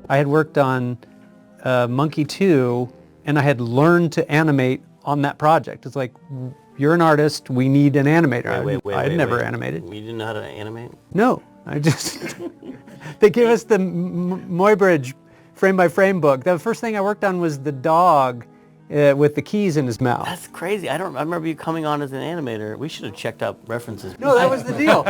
I had worked on Monkey 2, and I had learned to animate on that project. It's like, you're an artist, we need an animator. I'd never animated. You didn't know how to animate? No, I just, they gave us the Muybridge frame-by-frame book. The first thing I worked on was the dog with the keys in his mouth. That's crazy. I remember you coming on as an animator. We should have checked out references. No, that was the deal.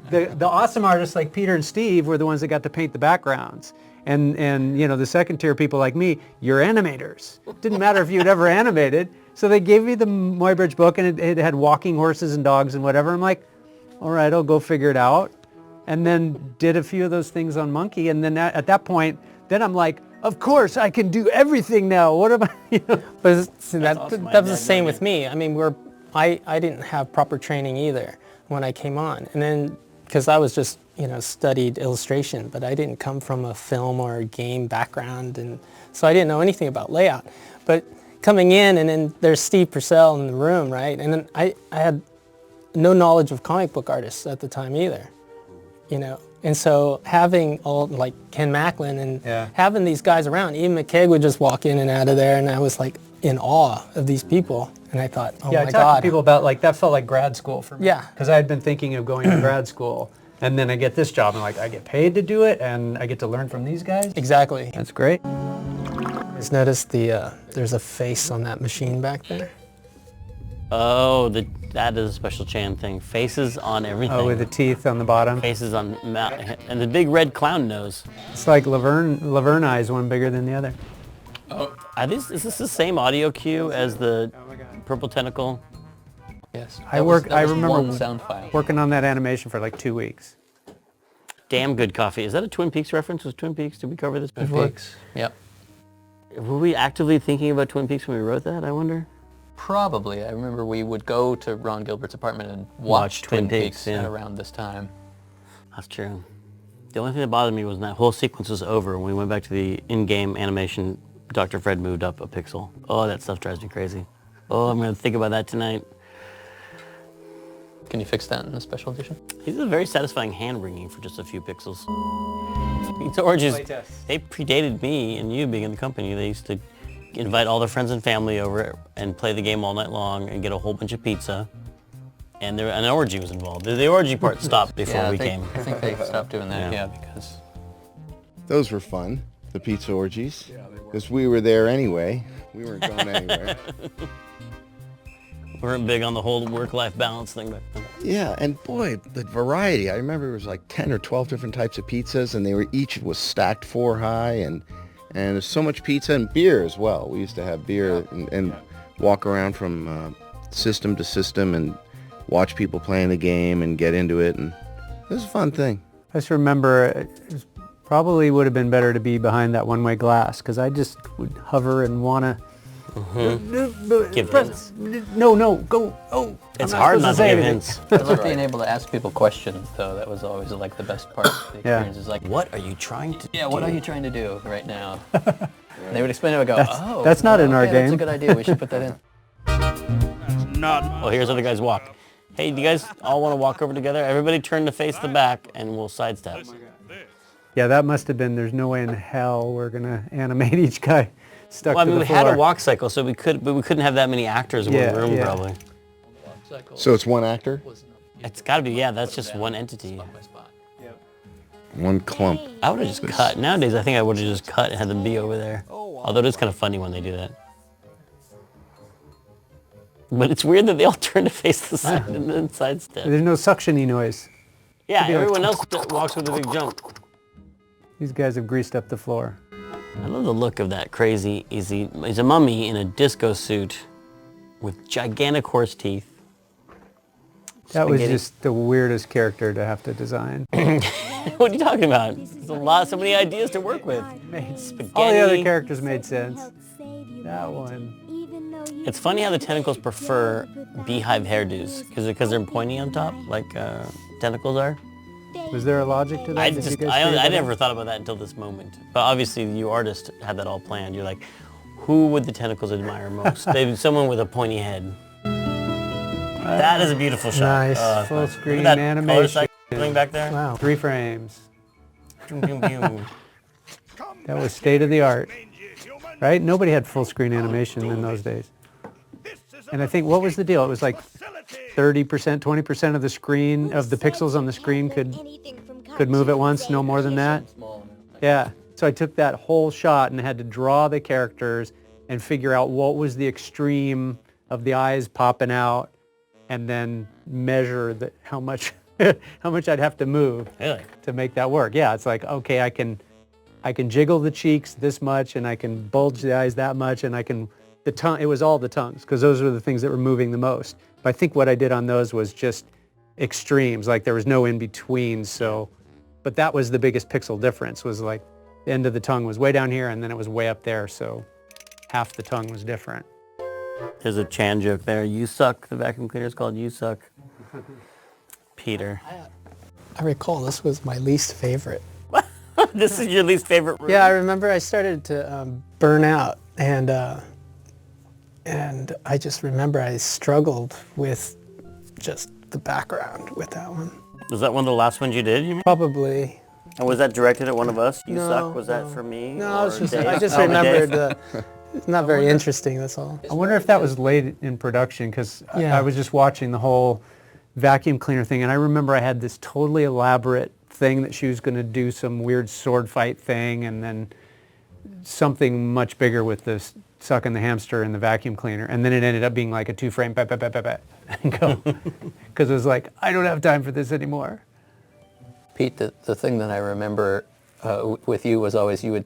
The awesome artists like Peter and Steve were the ones that got to paint the backgrounds. And you know, the second tier people like me, you're animators. Didn't matter if you'd ever animated. So they gave me the Muybridge book, and it had walking horses and dogs and whatever. I'm like, all right, I'll go figure it out. And then did a few of those things on Monkey. And then at that point, then I'm like, of course, I can do everything now. What am I? You know? But see, that was the same with me. I mean, I didn't have proper training either when I came on. And then, because I was just, you know, studied illustration, but I didn't come from a film or a game background. And so I didn't know anything about layout. But coming in, and then there's Steve Purcell in the room, right? And then I had no knowledge of comic book artists at the time either, you know? And so having all, like Ken Macklin and having these guys around, even McKeag would just walk in and out of there, and I was like in awe of these people. And I thought, oh my God. I talked to people about, like, that felt like grad school for me. Yeah. Because I had been thinking of going to grad school, and then I get this job, and like, I get paid to do it, and I get to learn from these guys. Exactly. That's great. Just notice there's a face on that machine back there. Oh, that is a special Chan thing. Faces on everything. Oh, with the teeth on the bottom. Faces on, and the big red clown nose. It's like Laverne eyes, one bigger than the other. Oh, is this the same audio cue as the purple tentacle? Yes. I remember one sound file. Working on that animation for like 2 weeks. Damn good coffee. Is that a Twin Peaks reference? Was Twin Peaks? Did we cover this before? Twin Peaks. Yep. Were we actively thinking about Twin Peaks when we wrote that, I wonder? Probably. I remember we would go to Ron Gilbert's apartment and watch Twin Peaks at around this time. That's true. The only thing that bothered me was when that whole sequence was over, when we went back to the in-game animation, Dr. Fred moved up a pixel. Oh, that stuff drives me crazy. Oh, I'm going to think about that tonight. Can you fix that in the special edition? These are very satisfying hand-wringing for just a few pixels. Pizza Orgies, they predated me and you being in the company. They used to invite all their friends and family over and play the game all night long and get a whole bunch of pizza. And an orgy was involved. The orgy part stopped before we came. I think they stopped doing that, because... Those were fun, the pizza orgies. Because we were there anyway. We weren't going anywhere. We weren't big on the whole work-life balance thing back then. Yeah, and boy, the variety. I remember it was like 10 or 12 different types of pizzas, and they were each was stacked 4 high, and there's so much pizza and beer as well. We used to have beer and walk around from system to system and watch people playing the game and get into it, and it was a fun thing. I just remember it probably would have been better to be behind that one-way glass, because I just would hover and want to give hints. No, go. Oh, it's hard not to give hints. I love being able to ask people questions, though. That was always like the best part of the experience. Is like, what are you trying to do? Yeah, what are you trying to do right now? And they would explain it and go, that's not in our game. That's a good idea. We should put that in. Well, here's how the guys walk. Hey, do you guys all want to walk over together? Everybody turn to face the back, and we'll sidestep. Yeah, that must have been, there's no way in hell we're going to animate each guy stuck to the floor. We had a walk cycle, so we couldn't have that many actors in one room, probably. So it's one actor? It's got to be, that's just one entity. One clump. I would have just cut. Nowadays, I think I would have just cut and had them be over there. Although it is kind of funny when they do that. But it's weird that they all turn to face the side and then sidestep. There's no suction-y noise. Yeah, everyone else walks with a big jump. These guys have greased up the floor. I love the look of that crazy, easy. He's a mummy in a disco suit with gigantic horse teeth. That was just the weirdest character to have to design. What are you talking about? There's so many ideas to work with. Spaghetti. All the other characters made sense. That one. It's funny how the tentacles prefer beehive hairdos because they're pointy on top, like tentacles are. Was there a logic to that? I never thought about that until this moment. But obviously, you artists had that all planned. You're like, who would the tentacles admire most? Someone with a pointy head. That is a beautiful shot. Nice, full screen animation. Back there. Wow, 3 frames. Boom, boom, boom. That was state of the art, right? Nobody had full screen animation in those days. And I think, what was the deal? It was like 30%, 20% of the screen, of the pixels on the screen could move at once, no more than that. Yeah. So I took that whole shot and had to draw the characters and figure out what was the extreme of the eyes popping out, and then measure how much I'd have to move to make that work. Yeah, it's like, okay, I can jiggle the cheeks this much, and I can bulge the eyes that much, and the tongue, it was all the tongues, because those were the things that were moving the most. But I think what I did on those was just extremes, like there was no in between. So, but that was the biggest pixel difference, was like the end of the tongue was way down here, and then it was way up there, so half the tongue was different. There's a Chan joke there. You suck. The vacuum cleaner is called You Suck. Peter. I recall this was my least favorite. This is your least favorite room? Yeah, I remember I started to burn out, and I just remember I struggled with just the background with that one. Was that one of the last ones you did, you mean? Probably. And was that directed at one of us? You No, Suck? Was that no. for me? No, I or Dave? just Oh, remembered Dave. it's not very interesting, that's all. I wonder if that was late in production, because Yeah. I was just watching the whole vacuum cleaner thing, and I remember I had this totally elaborate thing that she was going to do some weird sword fight thing, and then something much bigger with the sucking the hamster and the vacuum cleaner, and then it ended up being like a 2-frame and go, because it was like, I don't have time for this anymore. Pete, the thing that I remember with you was always you would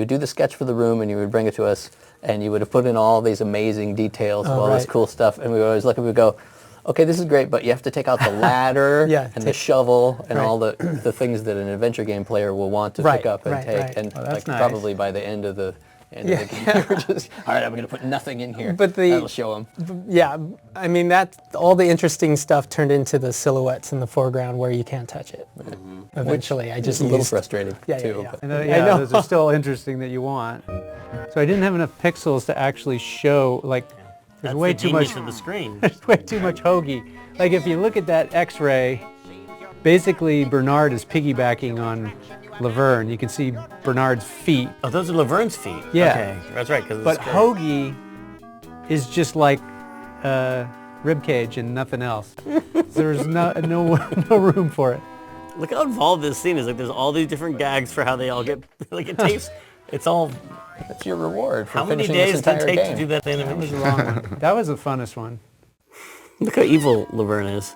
do the sketch for the room, and you would bring it to us, and you would have put in all these amazing details of all this right. cool stuff, and we would always look and we would go, okay, this is great, but you have to take out the ladder Yeah, and the shovel and right. all the things that an adventure game player will want to Right, pick up and right, take. right. And Oh, that's nice. probably by the end of the game, you're just, all right, I'm going to put nothing in here. But That'll show them. Yeah, I mean, all the interesting stuff turned into the silhouettes in the foreground where you can't touch it. Eventually, I It's just a little used... frustrating, Yeah, too. yeah. but- And I know. those are still interesting that you want. So I didn't have enough pixels to actually show, like, there's That's way the too much. genius of the screen. There's way too much hoagie. Like, if you look at that X-ray, basically Bernard is piggybacking on Laverne. You can see Bernard's feet, Oh, those are Laverne's feet. Yeah. Okay, that's right. but hoagie is just like rib cage and nothing else. There's no room for it. Look how involved this scene is. Like, there's all these different gags for how they all get. Like, it takes. It's all. That's your reward for How many finishing days this did it entire take game. to do that That was a animation? long one. That was the funnest one. Look how evil Laverne is.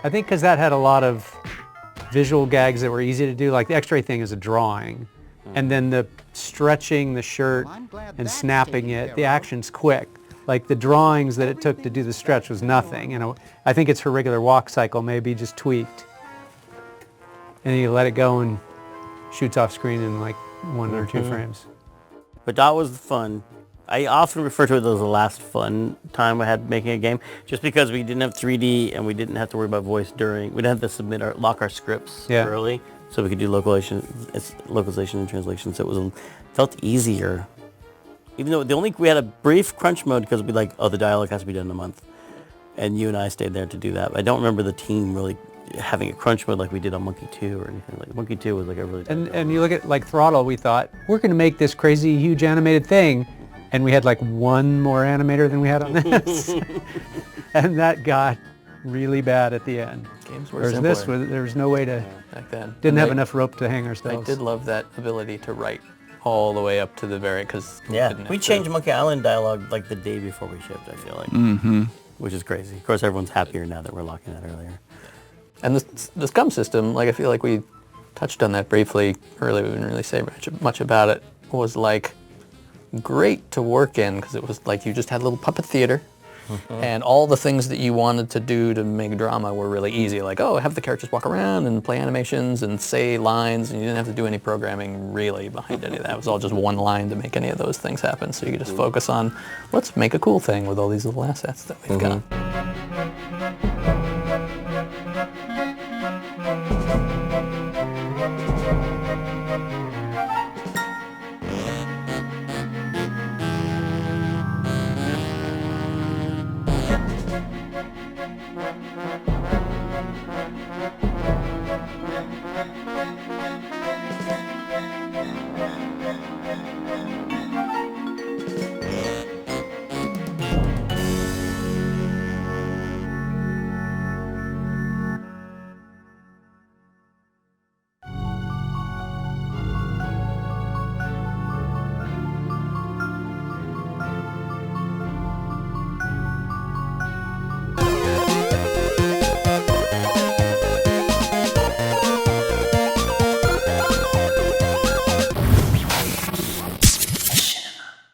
I think because that had a lot of visual gags that were easy to do. Like the X-ray thing is a drawing, and then the stretching the shirt and snapping it, the action's quick. Like the drawings that it took to do the stretch was nothing. You know, I think it's her regular walk cycle, maybe just tweaked. And then you let it go and shoots off screen in like 1 or 2 frames. But that was fun. I often refer to it as the last fun time I had making a game, just because we didn't have 3D and we didn't have to worry about voice during. We didn't have to lock our scripts early, so we could do localization and translation. So it felt easier. Even though we had a brief crunch mode because we'd be like, oh, the dialogue has to be done in a month, and you and I stayed there to do that. But I don't remember the team really having a crunch mode like we did on Monkey 2 or anything. Like Monkey 2 was like a really. And you look at like Throttle, we thought we're going to make this crazy huge animated thing, and we had like 1 more animator than we had on this, and that got really bad at the end. Games were Whereas simpler this was, there was no way to, back then. didn't have And enough rope to hang I ourselves. did love that ability to write all the way up to the very, because Yeah, we changed Monkey Island dialogue like the day before we shipped, I feel like. Which is crazy. Of course, everyone's happier now that we're locking that earlier. And the scum system, like I feel like we touched on that briefly earlier, we didn't really say much about it, was like great to work in, because it was like you just had a little puppet theater, and all the things that you wanted to do to make drama were really easy, like, oh, have the characters walk around and play animations and say lines, and you didn't have to do any programming really behind any of that. It was all just one line to make any of those things happen, so you could just focus on, let's make a cool thing with all these little assets that we've got.